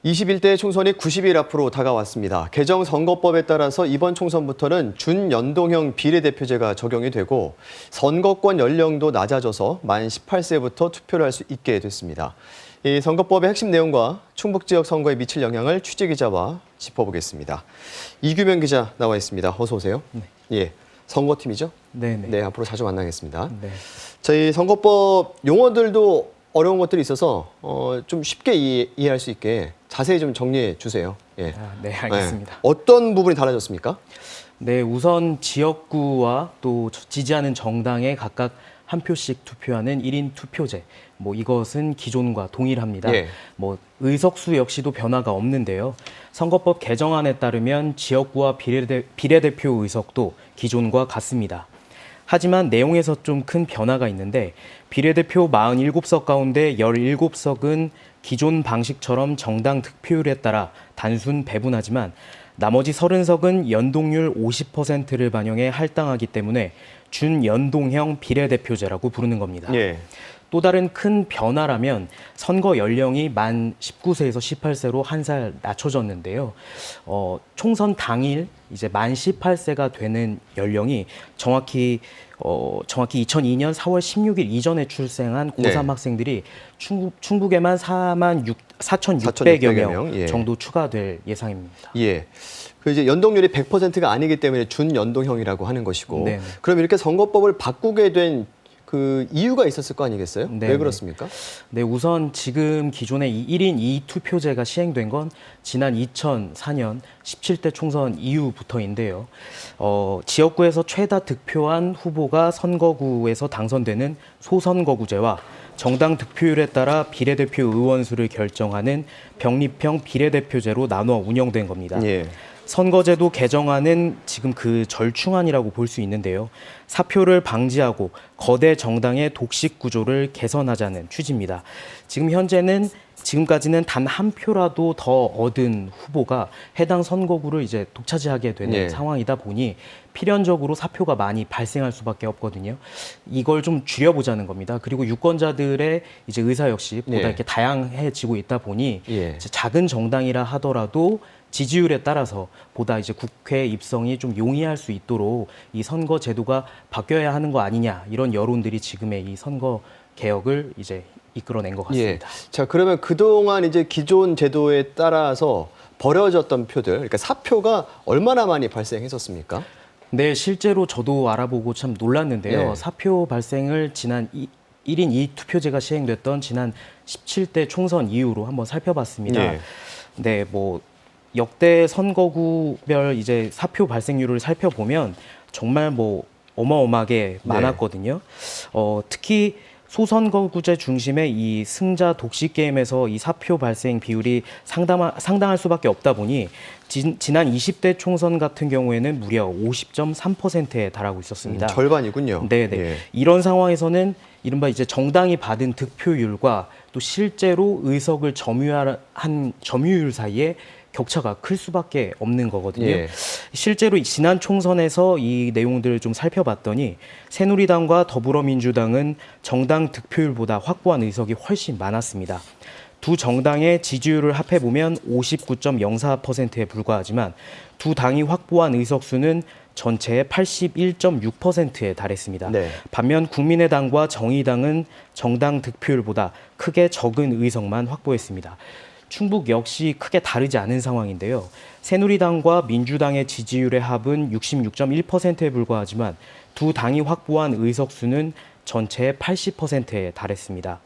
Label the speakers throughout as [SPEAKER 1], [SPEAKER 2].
[SPEAKER 1] 21대 총선이 90일 앞으로 다가왔습니다. 개정 선거법에 따라서 이번 총선부터는 준연동형 비례대표제가 적용이 되고 선거권 연령도 낮아져서 만 18세부터 투표를 할 수 있게 됐습니다. 이 선거법의 핵심 내용과 충북 지역 선거에 미칠 영향을 취재기자와 짚어보겠습니다. 이규명 기자 나와 있습니다. 어서 오세요.
[SPEAKER 2] 네.
[SPEAKER 1] 예, 선거팀이죠?
[SPEAKER 2] 네네.
[SPEAKER 1] 네, 앞으로 자주 만나겠습니다.
[SPEAKER 2] 네.
[SPEAKER 1] 저희 선거법 용어들도 어려운 것들이 있어서 좀 쉽게 이해할 수 있게 자세히 좀 정리해 주세요. 예.
[SPEAKER 2] 네, 알겠습니다.
[SPEAKER 1] 네. 어떤 부분이 달라졌습니까?
[SPEAKER 2] 네, 우선 지역구와 또 지지하는 정당에 각각 한 표씩 투표하는 1인 투표제. 이것은 기존과 동일합니다.
[SPEAKER 1] 예.
[SPEAKER 2] 의석수 역시도 변화가 없는데요. 선거법 개정안에 따르면 지역구와 비례대표 의석도 기존과 같습니다. 하지만 내용에서 좀 큰 변화가 있는데 비례대표 47석 가운데 17석은 기존 방식처럼 정당 득표율에 따라 단순 배분하지만 나머지 30석은 연동률 50%를 반영해 할당하기 때문에 준연동형 비례대표제라고 부르는 겁니다.
[SPEAKER 1] 예.
[SPEAKER 2] 또 다른 큰 변화라면 선거 연령이 만 19세에서 18세로 한 살 낮춰졌는데요. 총선 당일 이제 만 18세가 되는 연령이 정확히 2002년 4월 16일 이전에 출생한 고3
[SPEAKER 1] 네.
[SPEAKER 2] 학생들이 충북에만 4,600여 명
[SPEAKER 1] 예.
[SPEAKER 2] 정도 추가될 예상입니다.
[SPEAKER 1] 예. 그 이제 연동률이 100%가 아니기 때문에 준연동형이라고 하는 것이고.
[SPEAKER 2] 네네.
[SPEAKER 1] 그럼 이렇게 선거법을 바꾸게 된 그 이유가 있었을 거 아니겠어요?
[SPEAKER 2] 네네.
[SPEAKER 1] 왜 그렇습니까?
[SPEAKER 2] 네, 우선 지금 기존의 1인 2투표제가 시행된 건 지난 2004년 17대 총선 이후부터인데요. 지역구에서 최다 득표한 후보가 선거구에서 당선되는 소선거구제와 정당 득표율에 따라 비례대표 의원수를 결정하는 병립형 비례대표제로 나누어 운영된 겁니다.
[SPEAKER 1] 예.
[SPEAKER 2] 선거제도 개정안은 지금 그 절충안이라고 볼 수 있는데요. 사표를 방지하고 거대 정당의 독식 구조를 개선하자는 취지입니다. 지금까지는 단 한 표라도 더 얻은 후보가 해당 선거구를 이제 독차지하게 되는
[SPEAKER 1] 예.
[SPEAKER 2] 상황이다 보니 필연적으로 사표가 많이 발생할 수밖에 없거든요. 이걸 좀 줄여보자는 겁니다. 그리고 유권자들의 이제 의사 역시 보다
[SPEAKER 1] 예.
[SPEAKER 2] 이렇게 다양해지고 있다 보니
[SPEAKER 1] 예.
[SPEAKER 2] 이제 작은 정당이라 하더라도 지지율에 따라서 보다 이제 국회 입성이 좀 용이할 수 있도록 이 선거 제도가 바뀌어야 하는 거 아니냐 이런 여론들이 지금의 이 선거 개혁을 이제 이끌어낸 것 같습니다.
[SPEAKER 1] 예. 자, 그러면 그동안 이제 기존 제도에 따라서 버려졌던 표들, 그러니까 사표가 얼마나 많이 발생했었습니까?
[SPEAKER 2] 네, 실제로 저도 알아보고 참 놀랐는데요.
[SPEAKER 1] 예.
[SPEAKER 2] 사표 발생을 지난 1인 2투표제가 시행됐던 지난 17대 총선 이후로 한번 살펴봤습니다.
[SPEAKER 1] 예.
[SPEAKER 2] 네, 역대 선거구별 이제 사표 발생률을 살펴보면 정말 어마어마하게 많았거든요. 특히 소선거구제 중심의 이 승자 독식 게임에서 이 사표 발생 비율이 상당할 수밖에 없다 보니 지난 20대 총선 같은 경우에는 무려 50.3%에 달하고 있었습니다.
[SPEAKER 1] 절반이군요.
[SPEAKER 2] 네네.
[SPEAKER 1] 예.
[SPEAKER 2] 이런 상황에서는 이른바 이제 정당이 받은 득표율과 또 실제로 의석을 점유한 점유율 사이에 격차가 클 수밖에 없는 거거든요.
[SPEAKER 1] 예.
[SPEAKER 2] 실제로 지난 총선에서 이 내용들을 좀 살펴봤더니 새누리당과 더불어민주당은 정당 득표율보다 확보한 의석이 훨씬 많았습니다. 두 정당의 지지율을 합해보면 59.04%에 불과하지만 두 당이 확보한 의석수는 전체의 81.6%에 달했습니다.
[SPEAKER 1] 네.
[SPEAKER 2] 반면 국민의당과 정의당은 정당 득표율보다 크게 적은 의석만 확보했습니다. 충북 역시 크게 다르지 않은 상황인데요. 새누리당과 민주당의 지지율의 합은 66.1%에 불과하지만 두 당이 확보한 의석수는 전체의 80%에 달했습니다.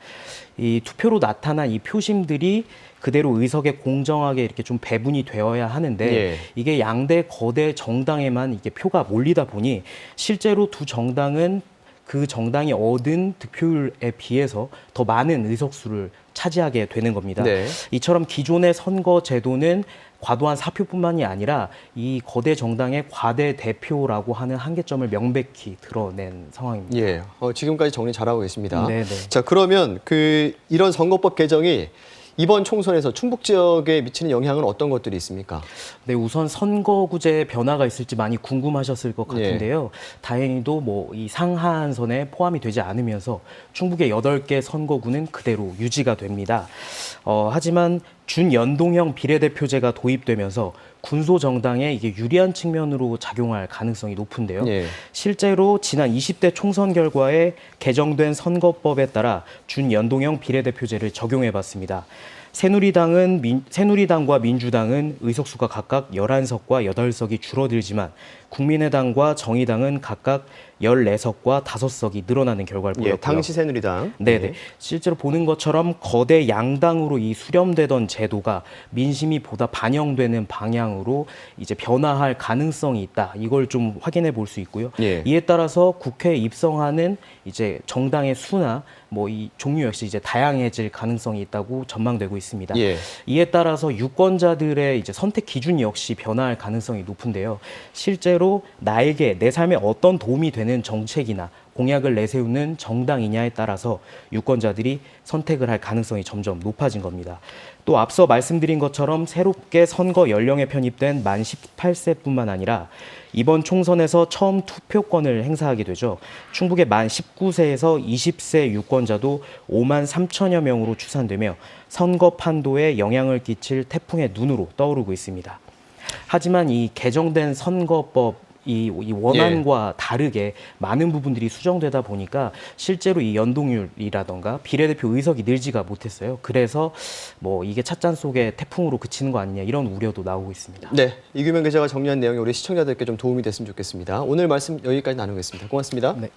[SPEAKER 2] 이 투표로 나타난 이 표심들이 그대로 의석에 공정하게 이렇게 좀 배분이 되어야 하는데
[SPEAKER 1] 예.
[SPEAKER 2] 이게 양대 거대 정당에만 이게 표가 몰리다 보니 실제로 두 정당은 그 정당이 얻은 득표율에 비해서 더 많은 의석수를 차지하게 되는 겁니다.
[SPEAKER 1] 네.
[SPEAKER 2] 이처럼 기존의 선거 제도는 과도한 사표뿐만이 아니라 이 거대 정당의 과대 대표라고 하는 한계점을 명백히 드러낸 상황입니다.
[SPEAKER 1] 예. 지금까지 정리 잘하고 계십니다.
[SPEAKER 2] 네네.
[SPEAKER 1] 자, 그러면 이런 선거법 개정이 이번 총선에서 충북 지역에 미치는 영향은 어떤 것들이 있습니까?
[SPEAKER 2] 네, 우선 선거구제 변화가 있을지 많이 궁금하셨을 것 같은데요. 다행히도 이 상하한선에 포함이 되지 않으면서 충북의 8개 선거구는 그대로 유지가 됩니다. 하지만 준연동형 비례대표제가 도입되면서 군소 정당에 이게 유리한 측면으로 작용할 가능성이 높은데요.
[SPEAKER 1] 예.
[SPEAKER 2] 실제로 지난 20대 총선 결과에 개정된 선거법에 따라 준연동형 비례대표제를 적용해봤습니다. 새누리당과 민주당은 의석수가 각각 11석과 8석이 줄어들지만 국민의당과 정의당은 각각 14석과 5석이 늘어나는 결과를
[SPEAKER 1] 예,
[SPEAKER 2] 보였고요.
[SPEAKER 1] 당시 새누리당.
[SPEAKER 2] 네네.
[SPEAKER 1] 예.
[SPEAKER 2] 실제로 보는 것처럼 거대 양당으로 이 수렴되던 제도가 민심이 보다 반영되는 방향으로 이제 변화할 가능성이 있다. 이걸 좀 확인해 볼 수 있고요.
[SPEAKER 1] 예.
[SPEAKER 2] 이에 따라서 국회에 입성하는 이제 정당의 수나 뭐 이 종류 역시 이제 다양해질 가능성이 있다고 전망되고 있습니다.
[SPEAKER 1] 예.
[SPEAKER 2] 이에 따라서 유권자들의 이제 선택 기준 역시 변화할 가능성이 높은데요. 실제로 나에게 내 삶에 어떤 도움이 되는 정책이나 공약을 내세우는 정당이냐에 따라서 유권자들이 선택을 할 가능성이 점점 높아진 겁니다. 또 앞서 말씀드린 것처럼 새롭게 선거 연령에 편입된 만 18세뿐만 아니라 이번 총선에서 처음 투표권을 행사하게 되죠. 충북의 만 19세에서 20세 유권자도 5만 3천여 명으로 추산되며 선거 판도에 영향을 끼칠 태풍의 눈으로 떠오르고 있습니다. 하지만 이 개정된 선거법 이 원안과 다르게 많은 부분들이 수정되다 보니까 실제로 이 연동률이라던가 비례대표 의석이 늘지가 못했어요. 그래서 뭐 이게 찻잔 속의 태풍으로 그치는 거 아니냐 이런 우려도 나오고 있습니다.
[SPEAKER 1] 네, 이규명 기자가 정리한 내용이 우리 시청자들께 좀 도움이 됐으면 좋겠습니다. 오늘 말씀 여기까지 나누겠습니다. 고맙습니다.
[SPEAKER 2] 네.